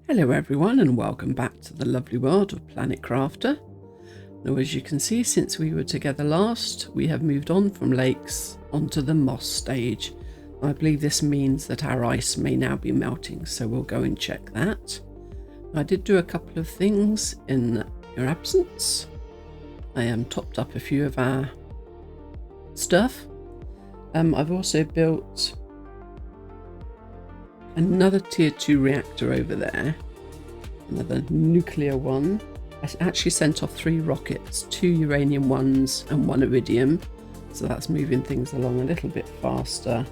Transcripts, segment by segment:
Hello everyone and welcome back to the lovely world of Planet Crafter. Now as you can see, since we were together last, we have moved on from lakes onto the moss stage. I believe this means that our ice may now be melting, so we'll go and check that. I did do a couple of things in your absence. I topped up a few of our stuff. I've also built another tier 2 reactor over there, another nuclear one. I actually sent off 3 rockets, 2 uranium ones and 1 iridium, so that's moving things along a little bit faster.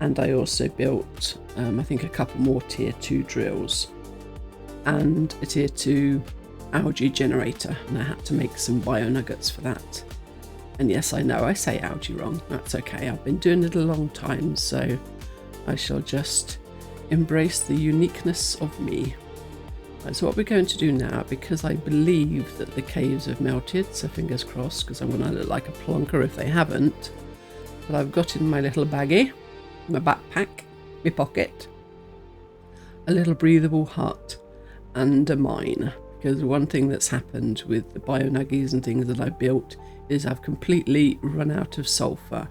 And I also built I think a couple more tier 2 drills and a tier 2 algae generator, and I had to make some bio nuggets for that. And yes, I know I say algae wrong, that's okay, I've been doing it a long time, so I shall just embrace the uniqueness of me. Right, so what we're going to do now, because I believe that the caves have melted, so fingers crossed, because I'm going to look like a plonker if they haven't, but I've got in my little baggie, my backpack, my pocket, a little breathable hut and a mine, because one thing that's happened with the bio nuggies and things that I've built is I've completely run out of sulfur.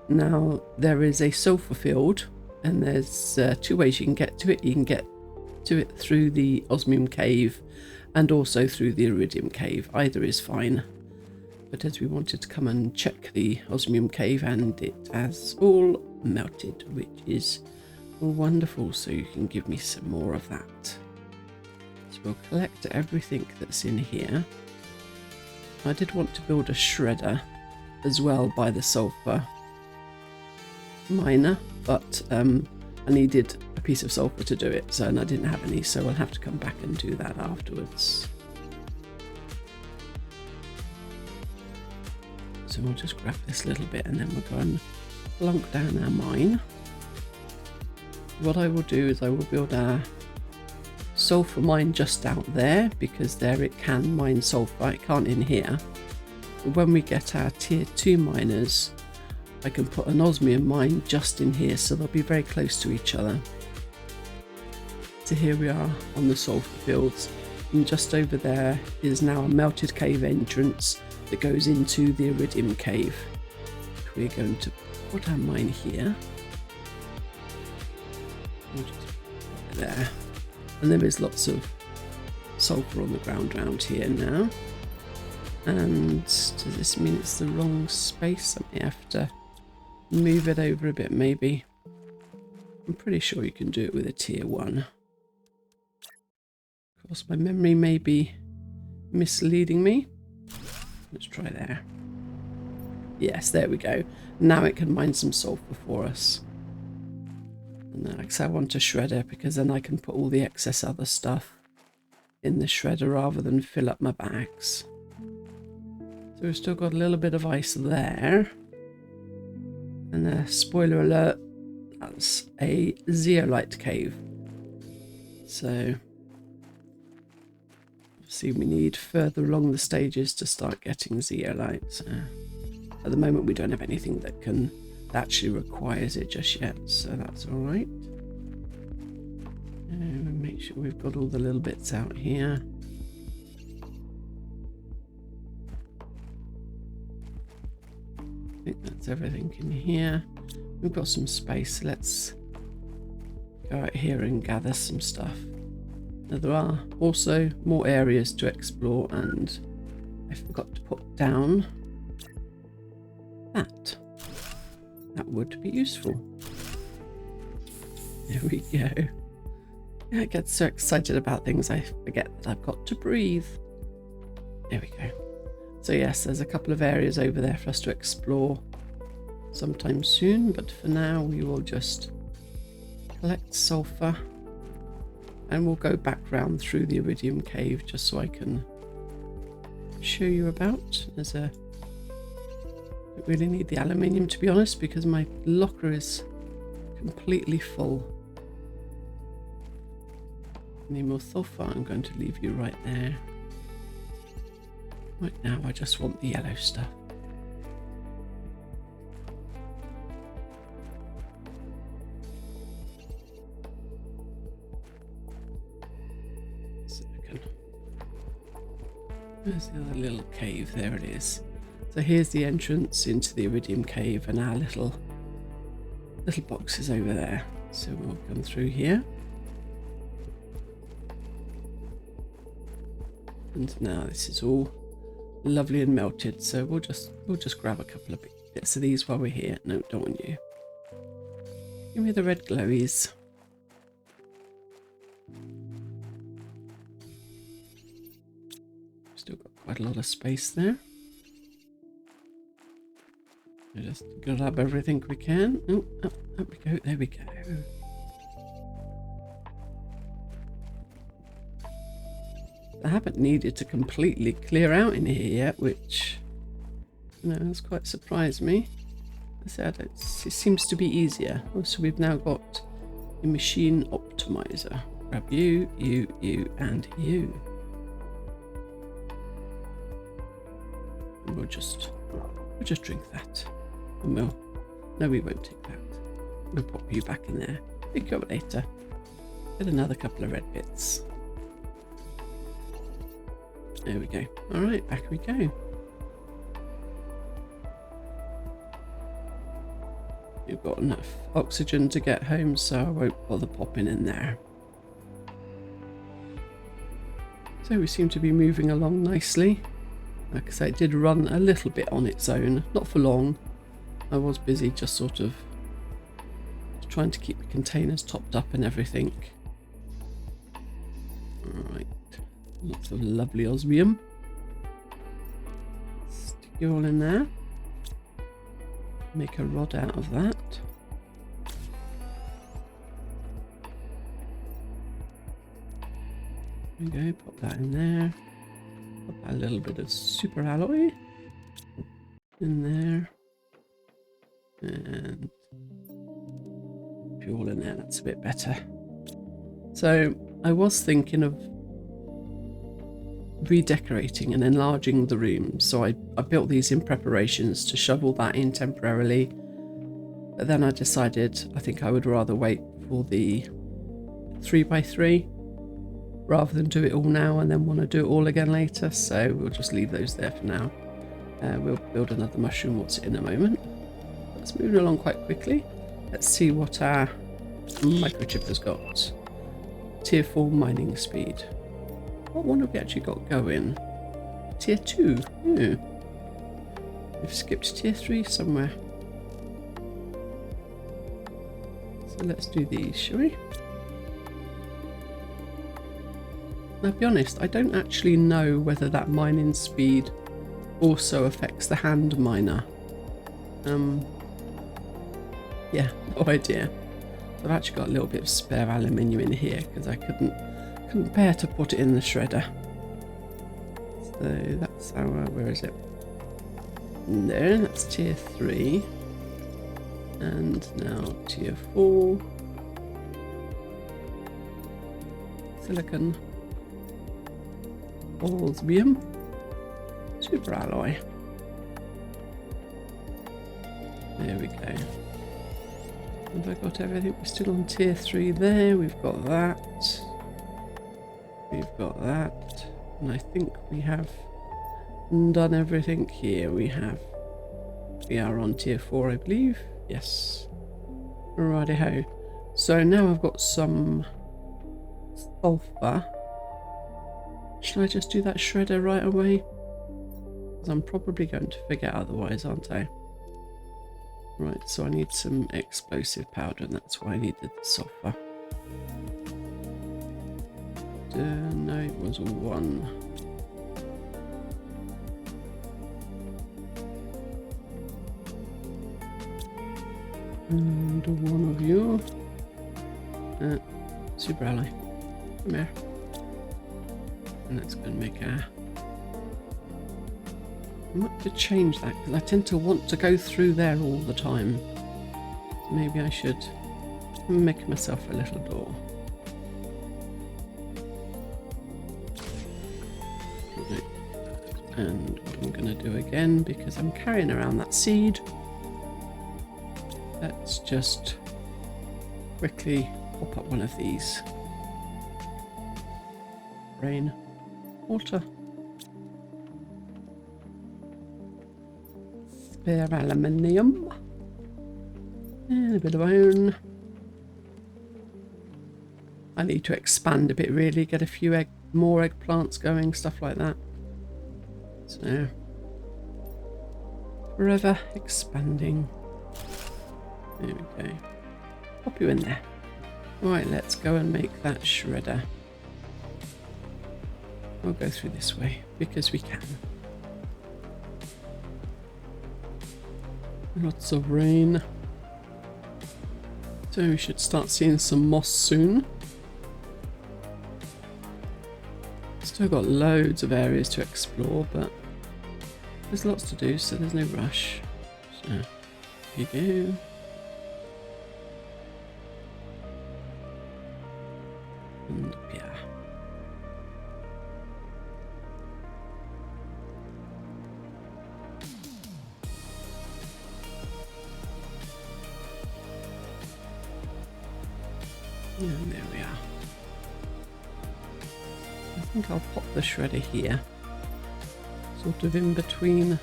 Now there is a sulfur field, and there's 2 ways you can get to it. You can get to it through the osmium cave and also through the iridium cave. Either is fine, but as we wanted to come and check the osmium cave, and it has all melted, which is wonderful, so you can give me some more of that. So we'll collect everything that's in here. I did want to build a shredder as well by the sulfur miner, but I needed a piece of sulfur to do it, so, and I didn't have any, so I'll have to come back and do that afterwards. So we'll just grab this little bit and then we'll go and plonk down our mine. What I will do is I will build our sulfur mine just out there, because there it can mine sulfur, it can't in here. But when we get our tier 2 miners, I can put an osmium mine just in here, so they'll be very close to each other. So here we are on the sulfur fields, and just over there is now a melted cave entrance that goes into the iridium cave. We're going to put our mine here. We'll just put it there. And there is lots of sulfur on the ground around here now. And does this mean it's the wrong space? I may have to move it over a bit, maybe. I'm pretty sure you can do it with a tier 1. Of course, my memory may be misleading me. Let's try there. Yes, there we go. Now it can mine some sulfur for us. And then, like I want a shredder, because then I can put all the excess other stuff in the shredder rather than fill up my bags. So we've still got a little bit of ice there. And spoiler alert, that's a zeolite cave. So obviously we need further along the stages to start getting zeolites. At the moment we don't have anything that actually requires it just yet, so that's all right. And make sure we've got all the little bits out here. I think that's everything in here. We've got some space. Let's go out here and gather some stuff. Now there are also more areas to explore, and I forgot to put down that. That would be useful. There we go. I get so excited about things I forget that I've got to breathe. There we go. So yes, there's a couple of areas over there for us to explore sometime soon, but for now we will just collect sulfur and we'll go back round through the iridium cave just so I can show you about. I don't really need the aluminium, to be honest, because my locker is completely full. Any more sulfur? I'm going to leave you right there. Right now I just want the yellow stuff. reckon. There's the other little cave. There it is. So here's the entrance into the iridium cave, and our little boxes over there. So we'll come through here. And now this is all lovely and melted. So we'll just grab a couple of bits of these while we're here. No, don't want you. Give me the red glowies. Still got quite a lot of space there. We'll just grab everything we can. Oh, up we go. There we go. I haven't needed to completely clear out in here yet, which, you know, has quite surprised me. I said it seems to be easier. Oh, so we've now got a machine optimizer. Grab you, and you. And we'll just drink that. And no, we won't take that. We'll pop you back in there. Pick you up later. Get another couple of red bits. There we go. All right, back we go. You've got enough oxygen to get home, so I won't bother popping in there. So we seem to be moving along nicely. Like I say, it did run a little bit on its own, not for long. I was busy just sort of trying to keep the containers topped up and everything. Alright, lots of lovely osmium. Stick you all in there. Make a rod out of that. There we go, pop that in there. Pop a little bit of super alloy in there. And fuel in there, that's a bit better. So I was thinking of redecorating and enlarging the room, so I built these in preparations to shovel that in temporarily, but then I decided I think I would rather wait for the 3x3 rather than do it all now and then want to do it all again later, so we'll just leave those there for now. We'll build another mushroom what's in a moment. It's moving along quite quickly. Let's see what our microchip has got. Tier 4 mining speed. What one have we actually got going? Tier 2. Yeah. We've skipped tier 3 somewhere. So let's do these, shall we? Now, to be honest, I don't actually know whether that mining speed also affects the hand miner. Yeah, no idea. I've actually got a little bit of spare aluminium in here because I couldn't bear to put it in the shredder. So that's our, where is it? There, that's tier 3. And now tier 4. Silicon. Osmium. Super alloy. There we go. Have I got everything? We're still on tier 3 there. We've got that. We've got that. And I think we have done everything here. We are on tier 4, I believe. Yes. Righty-ho. So now I've got some sulfur. Should I just do that shredder right away? Because I'm probably going to forget otherwise, aren't I? Right, so I need some explosive powder, and that's why I needed the sulfur. No, it was 1. And 1 of you. Super alloy. Come here. And that's going to make a... I might have to change that because I tend to want to go through there all the time. So maybe I should make myself a little door. Right. And what I'm going to do again, because I'm carrying around that seed, let's just quickly pop up one of these. rain. Water. Spare aluminium. And a bit of iron. I need to expand a bit really, get a few more eggplants going, stuff like that. So, forever expanding. There we go. Pop you in there. Right, let's go and make that shredder. We'll go through this way because we can. Lots of rain. So we should start seeing some moss soon. Still got loads of areas to explore, but there's lots to do, so there's no rush. So here you go. And yeah. And there we are. I think I'll pop the shredder here, sort of in between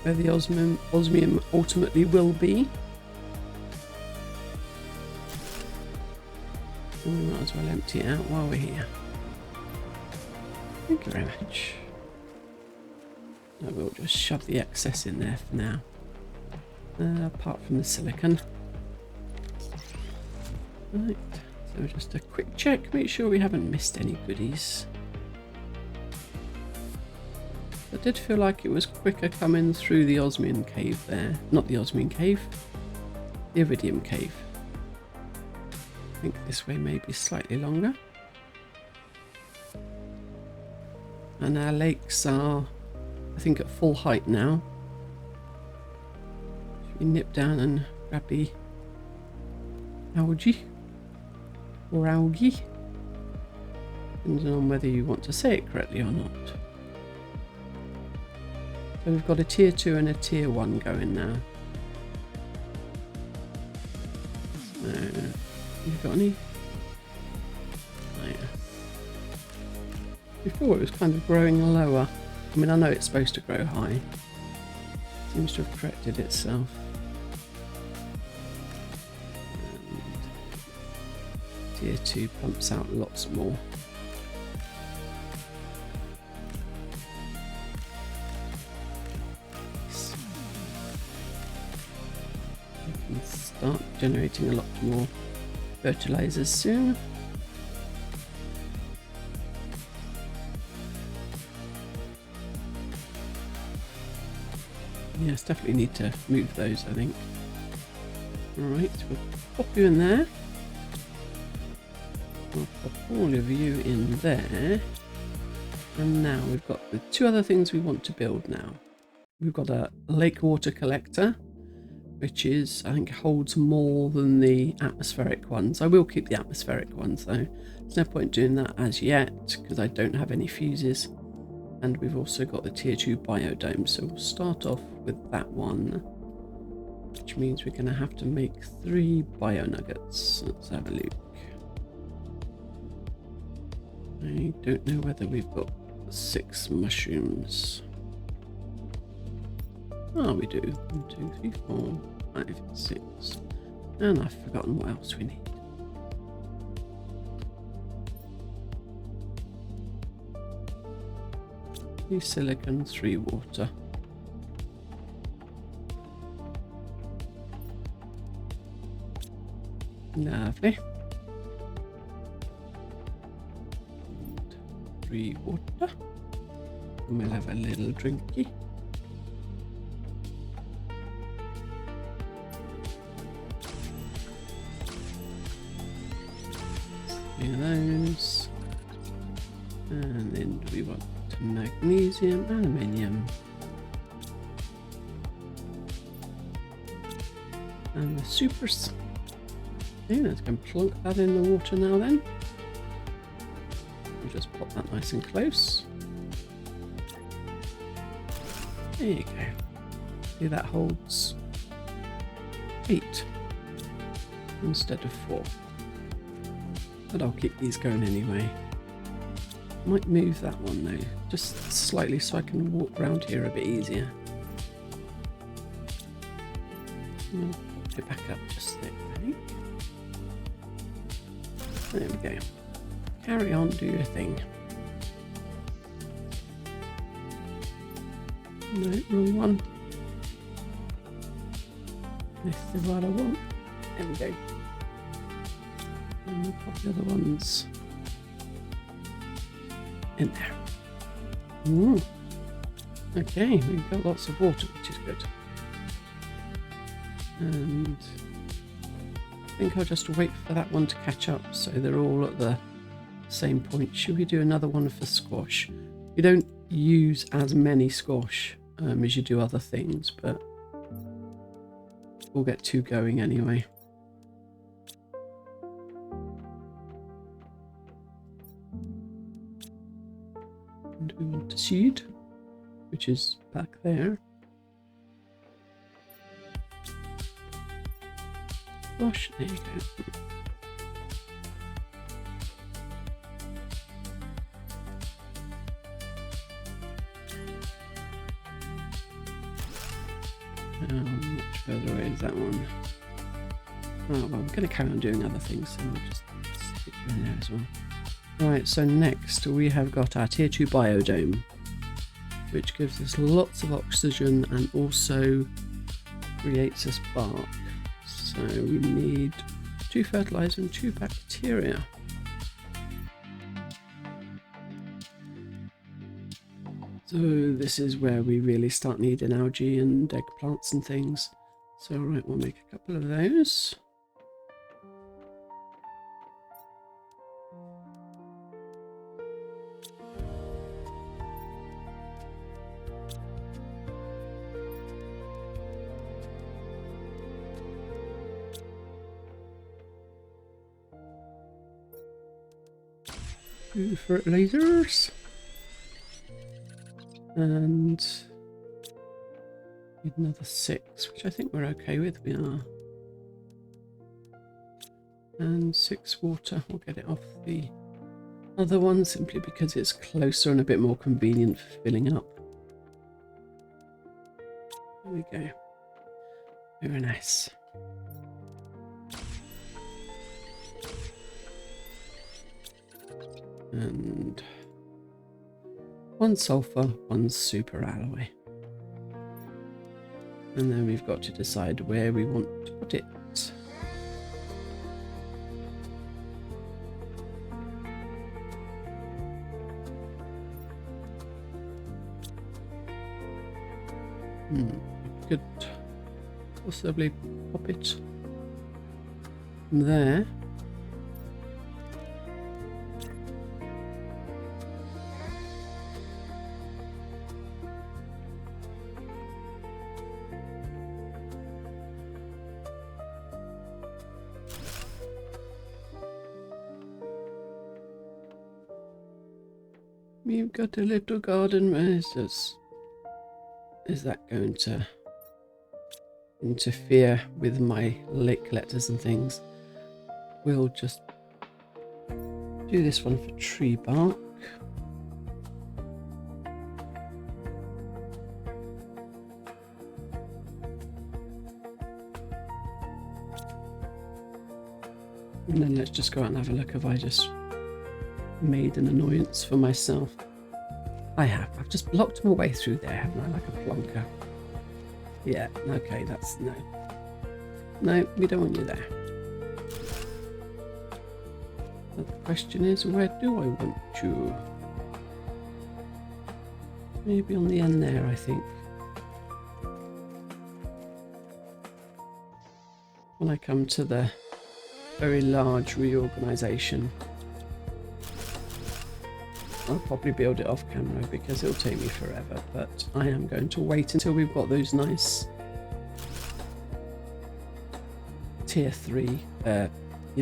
where the osmium ultimately will be. And we might as well empty it out while we're here. Thank you very much. I will just shove the excess in there for now, apart from the silicon. Right, so just a quick check, make sure we haven't missed any goodies. I did feel like it was quicker coming through the osmium cave there. Not the osmium cave, the iridium cave. I think this way may be slightly longer. And our lakes are, I think, at full height now. Should we nip down and grab the algae? Or algae, depending on whether you want to say it correctly or not. So we've got a tier 2 and a tier 1 going now. So, you've got any? Oh, yeah. Before it was kind of growing lower. I mean, I know it's supposed to grow high. Seems to have corrected itself. Tier 2 pumps out lots more. We can start generating a lot more fertilizers soon. Yes, definitely need to move those, I think. Alright, we'll pop you in there. I'll pop all of you in there. And now we've got the two other things we want to build now. We've got a lake water collector, which is, I think, holds more than the atmospheric ones. I will keep the atmospheric ones though. There's no point doing that as yet because I don't have any fuses. And we've also got the tier 2 biodome, so we'll start off with that one, which means we're going to have to make 3 bio nuggets. Let's have a look. I don't know whether we've got 6 mushrooms. Oh, we do. 1, 2, 3, 4, 5, 6. And I've forgotten what else we need. Silicon, 3 water. Lovely. 3 water. And we'll have a little drinky. Three of those. And then we want magnesium, aluminium, and the supers. Okay, let's go and plunk that in the water now then. We'll just pop that nice and close. There you go. See, that holds 8 instead of 4. But I'll keep these going anyway. Might move that one though, just slightly so I can walk around here a bit easier. I'll pop it back up just there, I think. There we go. Carry on, do your thing. No, wrong one. This is what I want. There we go. And we'll pop the other ones in there. Ooh. Okay, we've got lots of water, which is good. And I think I'll just wait for that one to catch up so they're all at the same point. Should we do another one for squash? You don't use as many squash as you do other things, but we'll get two going anyway. And we want to seed, which is back there. Gosh, there you go. Much further away is that one? Oh, well, we're going to carry on doing other things, so we'll just stick you in there as well. Right, so next we have got our tier 2 biodome, which gives us lots of oxygen and also creates us bark. So we need 2 fertilizer and 2 bacteria. So this is where we really start needing algae and eggplants and things. So right, we'll make a couple of those. Two fertilizers. And need another 6, which I think we're okay with. We are. And 6 water. We'll get it off the other one simply because it's closer and a bit more convenient for filling up. There we go. Very nice. And 1 sulfur, 1 super alloy. And then we've got to decide where we want to put it. Could possibly pop it there. We've got a little garden. Is that going to interfere with my lake collectors and things? We'll just do this one for tree bark. And then let's just go out and have a look if I just made an annoyance for myself. I have. I've just blocked my way through there, haven't I, like a plonker? Yeah, okay, that's no. No, we don't want you there. But the question is, where do I want you? Maybe on the end there, I think. When I come to the very large reorganization, I'll probably build it off camera because it'll take me forever, but I am going to wait until we've got those nice tier 3, you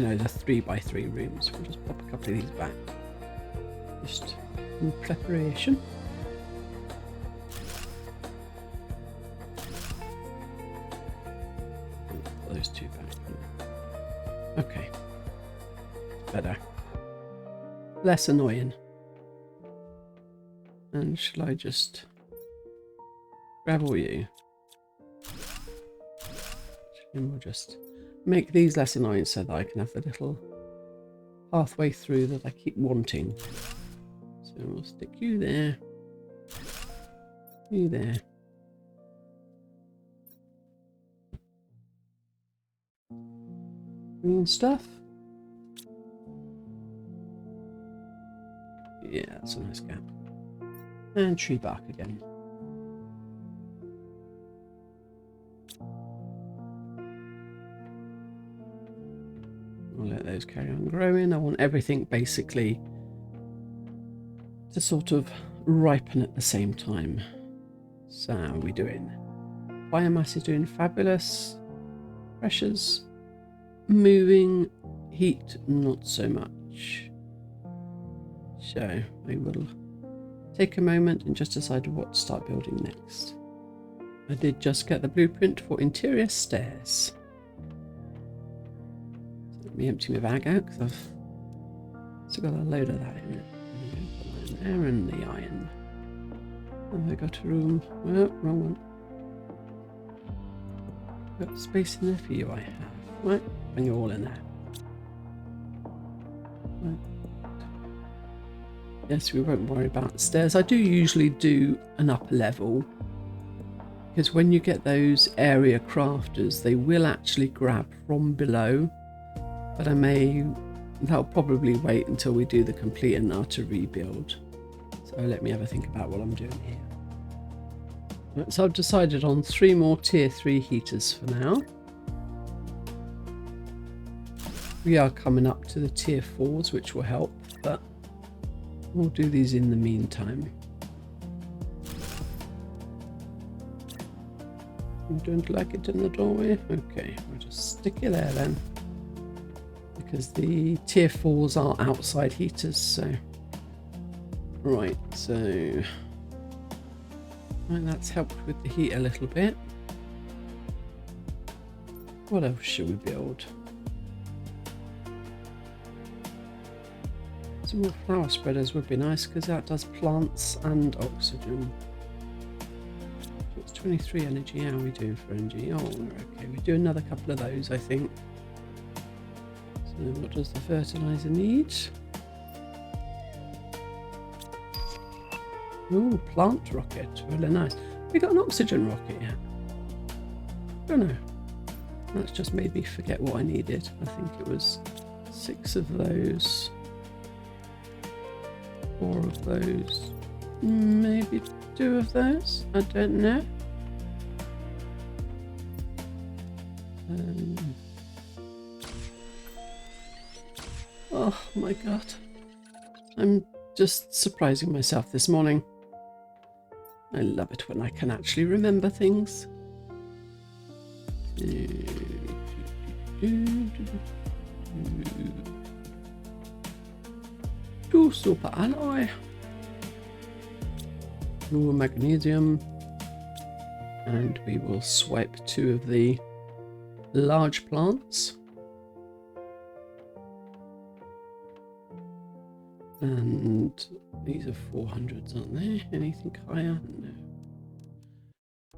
know, the 3x3 rooms. We'll just pop a couple of these back, just in preparation. Put those 2 back. Okay, better, less annoying. And shall I just grab all you? And we'll just make these less annoying so that I can have the little pathway through that I keep wanting. So we'll stick you there. You there. Green stuff. Yeah, that's a nice gap. And tree bark again. I'll let those carry on growing. I want everything basically to sort of ripen at the same time. So how are we doing? Biomass is doing fabulous. Pressures moving. Heat not so much. So I will take a moment and just decide what to start building next. I did just get the blueprint for interior stairs. So let me empty my bag out because I've still got a load of that in it. Put that in there and the iron. Have I got a room? Oh, wrong one. Got space in there for you, I have. Right, bring you all in there. Right. Yes, we won't worry about the stairs. I do usually do an upper level because when you get those area crafters, they will actually grab from below. But that'll probably wait until we do the complete and utter rebuild. So let me have a think about what I'm doing here. Right, so I've decided on 3 more tier 3 heaters for now. We are coming up to the tier 4s, which will help, but we'll do these in the meantime. You don't like it in the doorway? Okay, we'll just stick it there then. Because the tier 4s are outside heaters, so... Right, so... Right, that's helped with the heat a little bit. What else should we build? Some more flower spreaders would be nice because that does plants and oxygen. So it's 23 energy. How are we doing for energy? Oh, we're okay. We do another couple of those, I think. So what does the fertilizer need? Oh, plant rocket. Really nice. We got an oxygen rocket yet? Don't know. That's just made me forget what I needed. I think it was 6 of those. 4 of those, maybe 2 of those, I don't know. Oh my god, I'm just surprising myself this morning. I love it when I can actually remember things. Two super alloy, more magnesium, and we will swipe 2 of the large plants. And these are 400s, aren't they? Anything higher? No.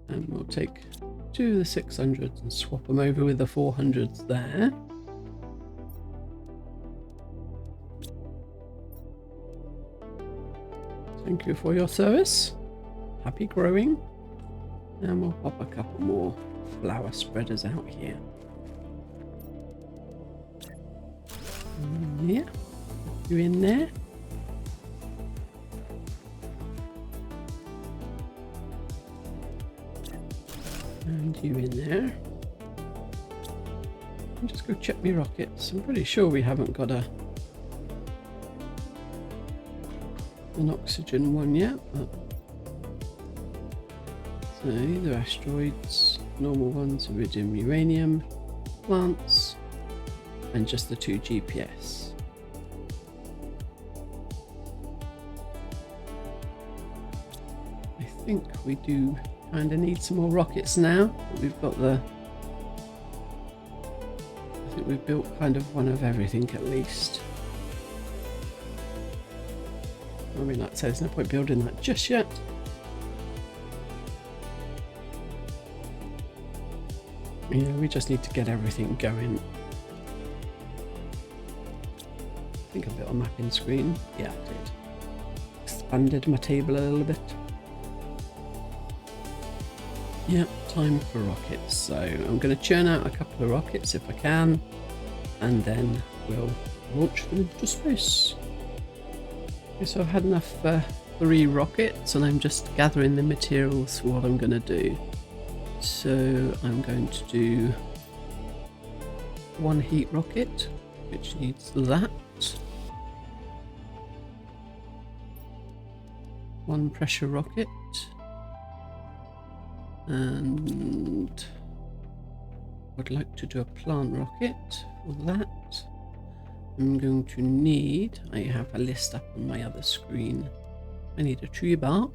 And we'll take 2 of the 600s and swap them over with the 400s there. Thank you for your service. Happy growing. And we'll pop a couple more flower spreaders out here. Yeah, you in there. And you in there. I'll just go check my rockets. I'm pretty sure we haven't got an oxygen one yet. But... So these are asteroids, normal ones, iridium, uranium, plants, and just the 2 GPS. I think we do kind of need some more rockets now. We've got I think we've built kind of one of everything at least. I mean, like I say, there's no point building that just yet. Yeah, we just need to get everything going. I think I built a mapping screen. Yeah, I did. Expanded my table a little bit. Yep, time for rockets. So I'm going to churn out a couple of rockets if I can, and then we'll launch them into space. Okay, so I've had enough 3 rockets, and I'm just gathering the materials for what I'm going to do. So I'm going to do 1 heat rocket, which needs that. 1 pressure rocket. And I'd like to do a plant rocket for that. I'm going to need, I have a list up on my other screen. I need a tree bark,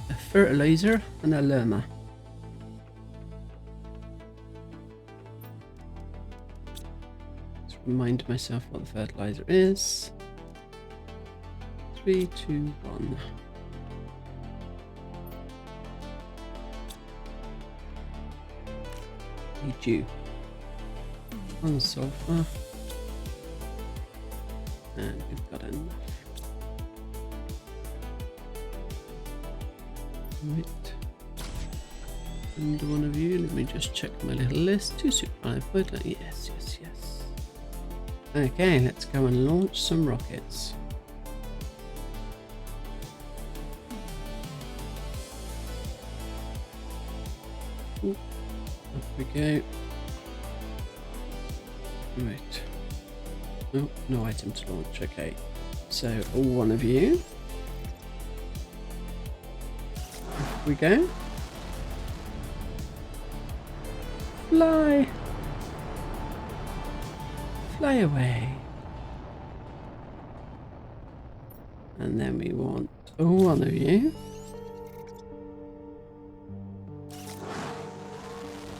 a fertilizer, and a llama. Let's remind myself what the fertilizer is. 3, 2, 1. Need you. 1 sulfur. And we've got enough. Right. And 1 of you, let me just check my little list. 2 supply point. Yes, yes, yes. Okay, let's go and launch some rockets. Ooh. Up we go. Right. Oh, no item to launch. Okay. So, 1 of you. Up we go. Fly. Fly away. And then we want 1 of you.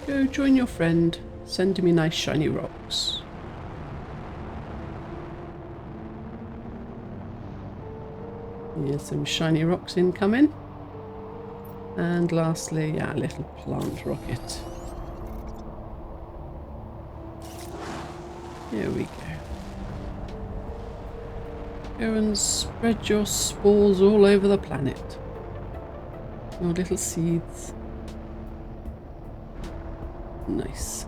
Go join your friend, send me nice shiny rocks. Here's some shiny rocks incoming. And lastly, a little plant rocket. Here we go. Go and spread your spores all over the planet. Your little seeds. Nice.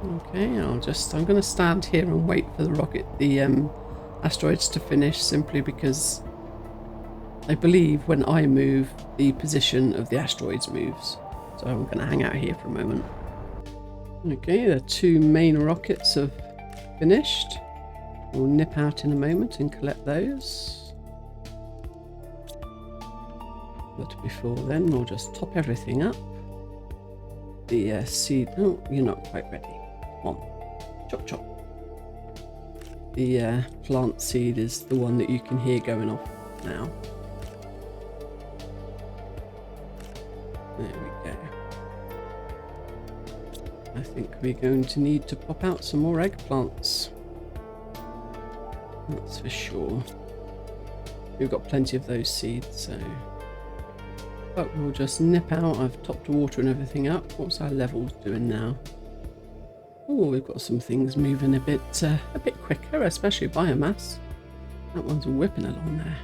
Okay, I'm going to stand here and wait for the asteroids to finish, simply because I believe when I move, the position of the asteroids moves. So I'm going to hang out here for a moment. Okay, the 2 main rockets have finished. We'll nip out in a moment and collect those. But before then, we'll just top everything up. The seed. Oh, you're not quite ready. Come on. Chop, chop. The plant seed is the one that you can hear going off now. There we go. I think we're going to need to pop out some more eggplants. That's for sure. We've got plenty of those seeds, so... But we'll just nip out. I've topped water and everything up. What's our levels doing now? Oh, we've got some things moving a bit quicker, especially biomass. That one's whipping along there.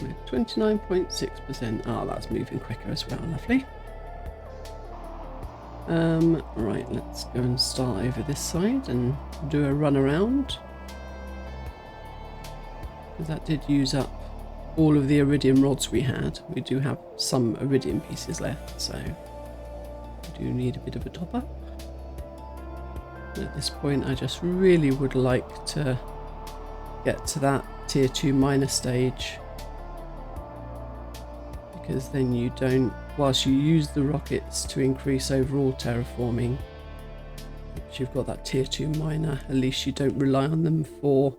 We're 29.6%. Ah, that's moving quicker as well. Lovely. Right, let's go and start over this side and do a run around. Because that did use up all of the iridium rods we had. We do have some iridium pieces left, so we do need a bit of a top up. At this point, I just really would like to get to that tier 2 miner stage, because then you don't, whilst you use the rockets to increase overall terraforming, once you've got that tier 2 miner, at least you don't rely on them for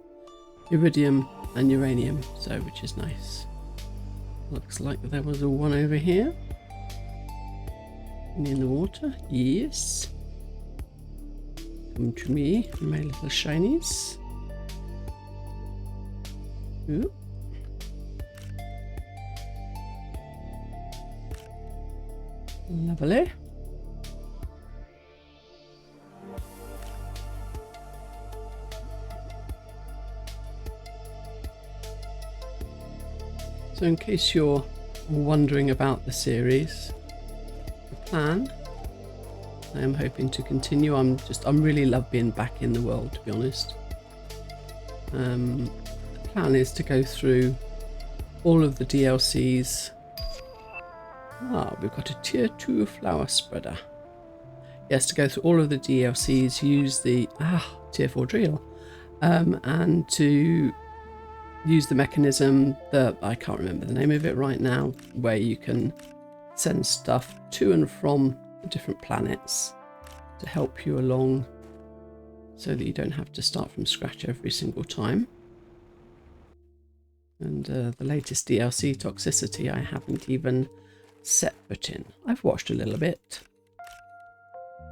iridium and uranium, so which is nice. Looks like there was a 1 over here. In the water, yes. Come to me, my little shinies. Ooh. Lovely. So in case you're wondering about the series, the plan, I am hoping to continue. I'm really love being back in the world, to be honest. The plan is to go through all of the DLCs. We've got a tier 2 flower spreader. Yes, to go through all of the DLCs, use the tier 4 drill, and to use the mechanism that I can't remember the name of it right now, where you can send stuff to and from the different planets to help you along, so that you don't have to start from scratch every single time. And the latest DLC, Toxicity, I haven't even set foot in. I've watched a little bit.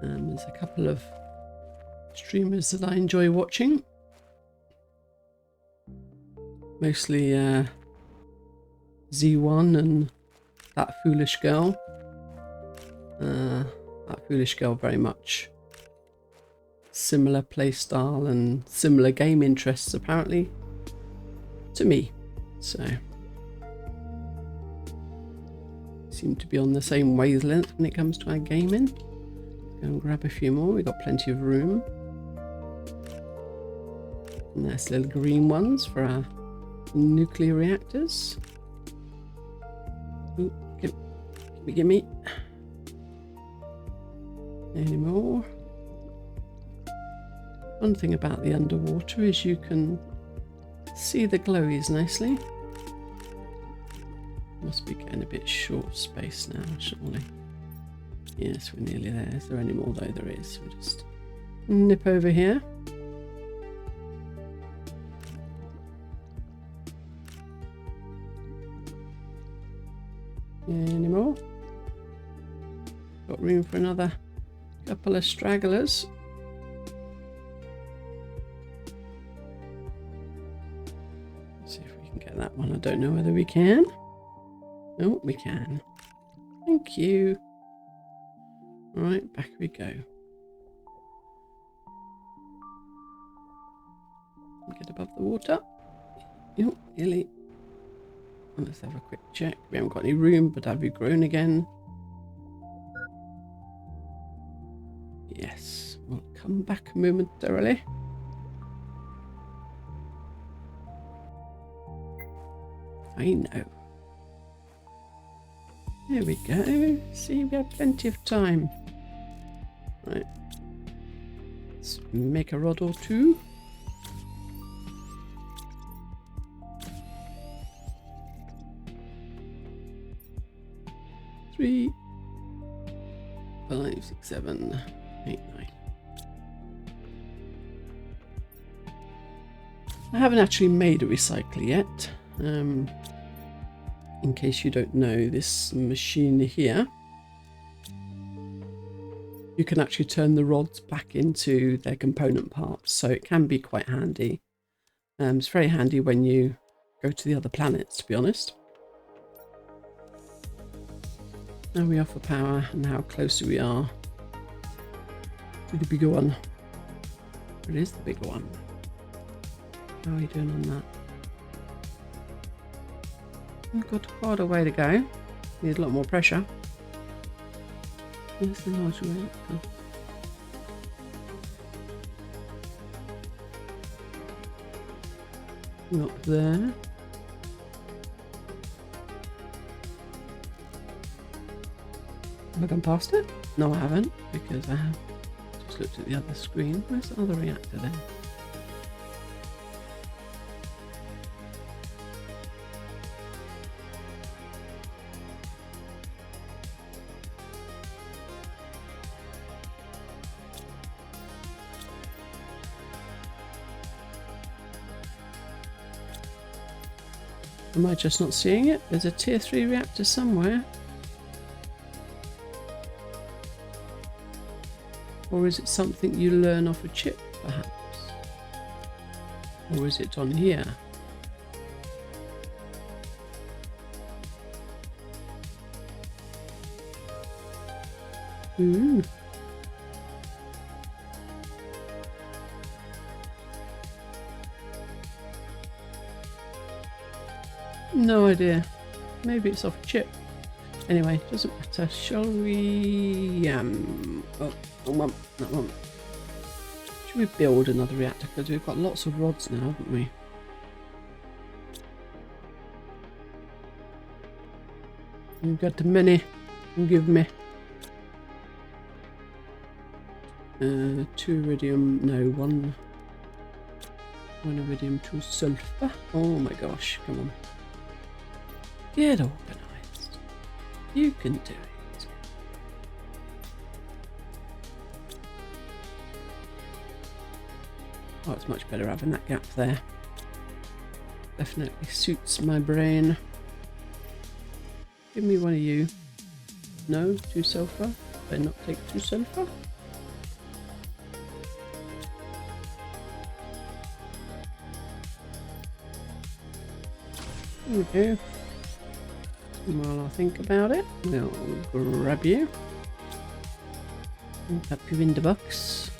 There's a couple of streamers that I enjoy watching. Mostly Z1 and That Foolish Girl. That Foolish Girl, very much similar playstyle and similar game interests apparently to me. So seem to be on the same wavelength when it comes to our gaming. Go and grab a few more. We've got plenty of room. Nice little green ones for our nuclear reactors. Ooh, gimme. Any more? One thing about the underwater is you can see the glowies nicely. Must be getting a bit short space now, surely. Yes, we're nearly there. Is there any more? Though there is. We'll just nip over here. Any more? Got room for another couple of stragglers. Let's see if we can get that one. I don't know whether we can. Oh, we can. Thank you. Right, back we go. Get above the water. Oh, nearly. Let's have a quick check. We haven't got any room, but have we grown again? Yes, we'll come back momentarily. I know. There we go. See, we have plenty of time. Right. Let's make a rod or two. 3, 5, 6, 7, 8, 9. I haven't actually made a recycler yet. In case you don't know, this machine here, you can actually turn the rods back into their component parts, so it can be quite handy. It's very handy when you go to the other planets, to be honest. Now we offer power, and how closer we are to the bigger one. It is the bigger one. How are you doing on that? We've got quite a way to go. Need a lot more pressure. There's the large reactor. Not there. Have I gone past it? No, I haven't, because I have just looked at the other screen. Where's the other reactor then? Am I just not seeing it? There's a tier 3 reactor somewhere. Or is it something you learn off a chip, perhaps? Or is it on here? Ooh. No idea. Maybe it's off a chip. Anyway, doesn't matter. Shall we... oh, that one. Should we build another reactor? Because we've got lots of rods now, haven't we? You've got the many. Give me. 2 iridium, no, 1 iridium, 2 sulfur. Oh my gosh, come on. Get organised. You can do it. Oh, it's much better having that gap there. Definitely suits my brain. Give me one of you. No, 2 sulfur. Better not take 2 sulfur. Okay. While I think about it, we'll grab you. And pop you in the box.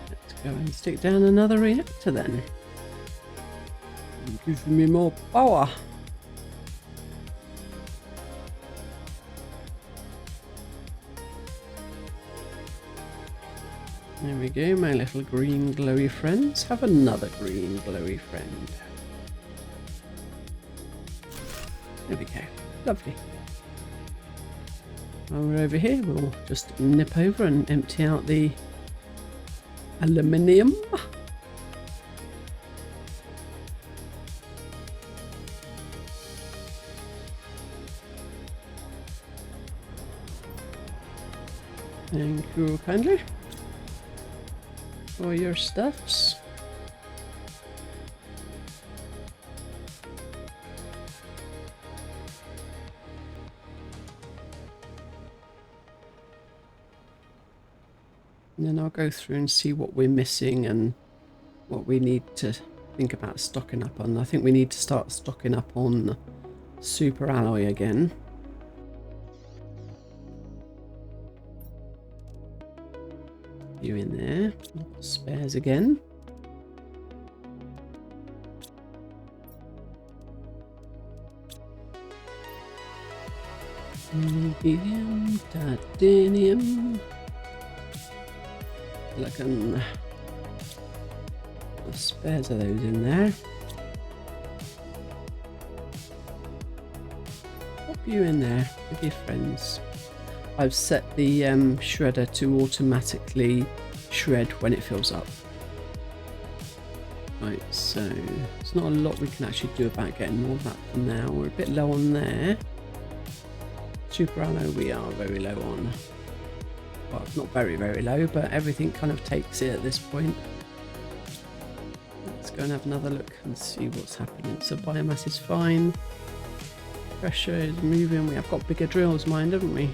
Let's go and stick down another reactor then. Give me more power. There we go, my little green glowy friends. Have another green glowy friend. There we go. Lovely. While we're over here, we'll just nip over and empty out the aluminium. Thank you kindly for your stuffs. And then I'll go through and see what we're missing and what we need to think about stocking up on. I think we need to start stocking up on super alloy again. You in there. Spares again. Medium, titanium. Looking. What spares are those in there? Pop you in there with your friends. I've set the shredder to automatically shred when it fills up. Right, so it's not a lot we can actually do about getting more of that for now. We're a bit low on there. Super alloy we are very low on. Well, not very, very low, but everything kind of takes it at this point. Let's go and have another look and see what's happening. So biomass is fine. Pressure is moving. We have got bigger drills, mind, haven't we?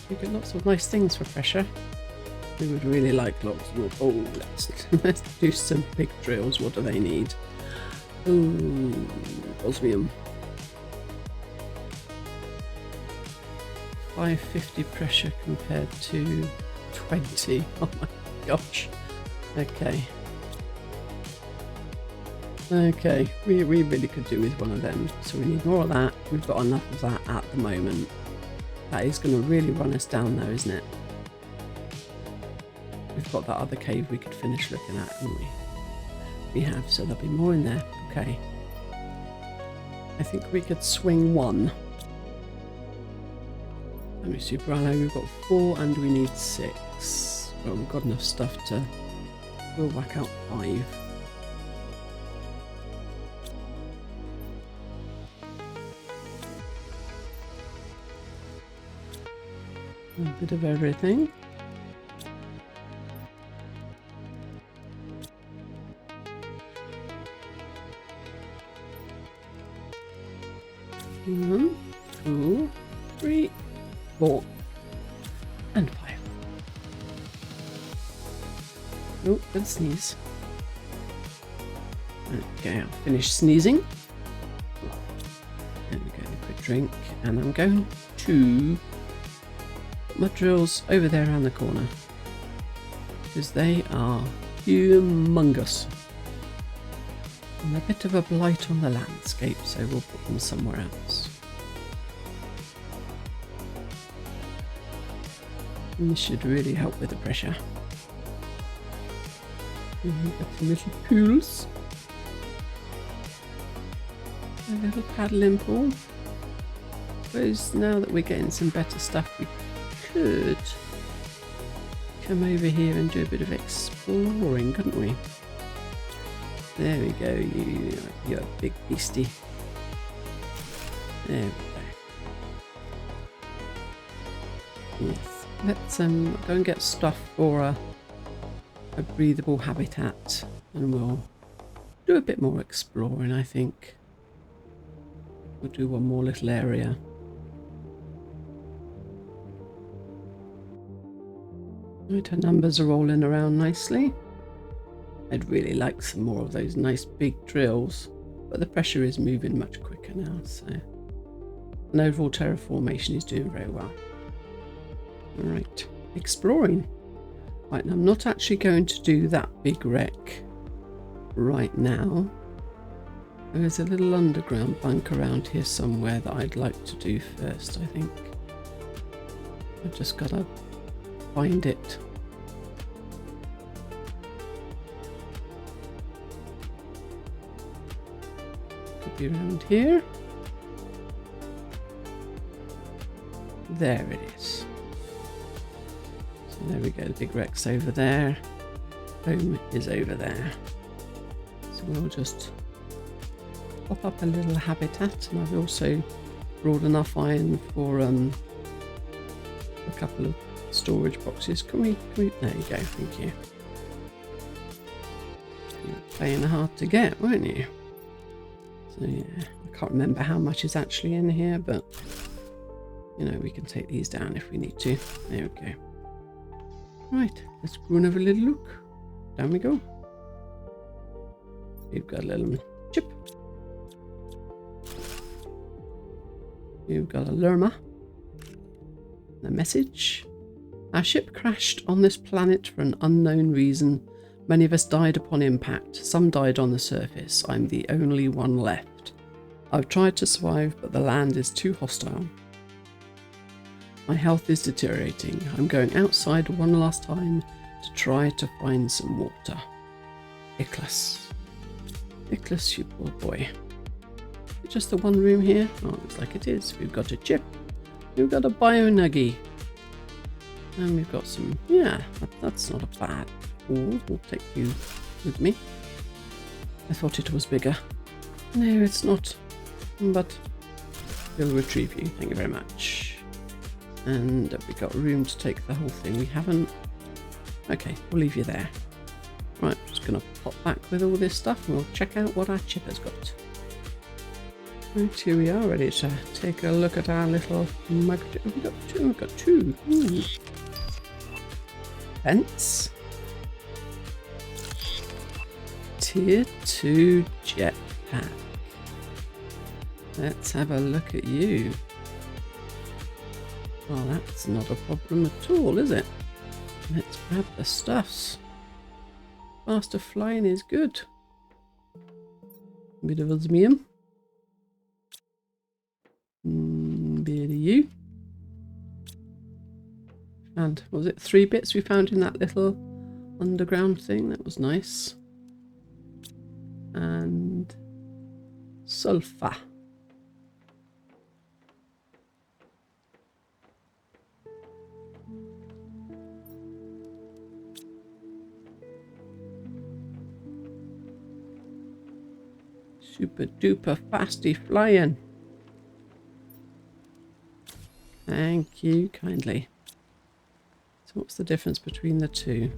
We get lots of nice things for pressure. We would really like lots more. Oh, let's do some big drills. What do they need? Oh, osmium. 550 pressure compared to 20. Oh my gosh. Okay. Okay, we really could do with one of them. So we need more of that. We've got enough of that at the moment. That is going to really run us down though, isn't it? We've got that other cave we could finish looking at, haven't we? We have, so there'll be more in there. Okay. I think we could swing 1. Let me super alloy, we've got 4 and we need 6. Well, we've got enough stuff to... We'll whack out 5. A bit of everything. Cool. 4, and 5. Oh, good sneeze. Okay, I'll finish sneezing. There we go, a quick drink. And I'm going to put my drills over there around the corner, because they are humongous. And a bit of a blight on the landscape, so we'll put them somewhere else. And this should really help with the pressure. Got some little pools. A little paddling pool. I suppose now that we're getting some better stuff, we could come over here and do a bit of exploring, couldn't we? There we go, you're a big beastie. There we go. Yes, let's go and get stuff for a breathable habitat, and we'll do a bit more exploring, I think. We'll do one more little area. Right, our numbers are rolling around nicely. I'd really like some more of those nice big drills, but the pressure is moving much quicker now, so and overall terraformation is doing very well. Alright, exploring. Right, and I'm not actually going to do that big wreck right now. There's a little underground bunk around here somewhere that I'd like to do first, I think. I've just got to find it. Could be around here. There it is. So there we go, the big wreck's over there. Home is over there. So we'll just pop up a little habitat, and I've also brought enough iron for a couple of storage boxes. Can we there you go, thank you. You were playing hard to get, weren't you? So yeah, I can't remember how much is actually in here, but you know, we can take these down if we need to. There we go. Right, let's go and have a little look. Down we go. We've got a little chip. We've got a lerma. A message. Our ship crashed on this planet for an unknown reason. Many of us died upon impact. Some died on the surface. I'm the only one left. I've tried to survive, but the land is too hostile. My health is deteriorating. I'm going outside one last time to try to find some water. Ichlas. Ichlas, you poor boy. Is it just the one room here? Oh, looks like it is. We've got a chip. We've got a bio-nuggy. And we've got some... Yeah, that's not a bad haul. We'll take you with me. I thought it was bigger. No, it's not. But we'll retrieve you. Thank you very much. And have we got room to take the whole thing? We haven't. Okay, we'll leave you there. Right, just going to pop back with all this stuff and we'll check out what our chip has got. Right, here we are, ready to take a look at our little mug. We've got two. We've got two. Vents. Tier 2 jetpack. Let's have a look at you. Well, that's not a problem at all, is it? Let's grab the stuffs. Faster flying is good. Bit of osmium. Bit of you. And was it 3 bits we found in that little underground thing? That was nice. And sulfur. Super duper fasty flying. Thank you kindly. So what's the difference between the two?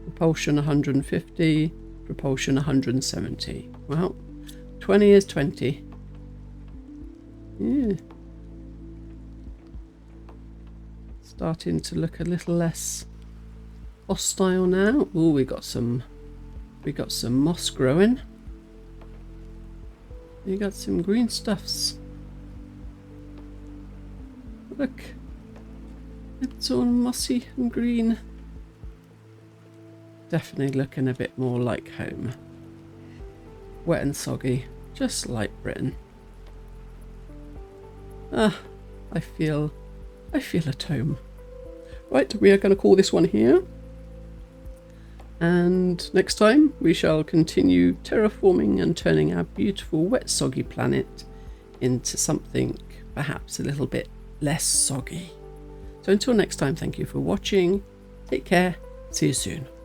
Propulsion 150, propulsion 170. Well, 20 is 20. Yeah. Starting to look a little less hostile now. Oh, we got some moss growing. You got some green stuffs. Look, it's all mossy and green. Definitely looking a bit more like home. Wet and soggy, just like Britain. Ah, I feel at home. Right, we are going to call this one here. And next time we shall continue terraforming and turning our beautiful wet soggy planet into something perhaps a little bit less soggy. So until next time, thank you for watching. Take care. See you soon.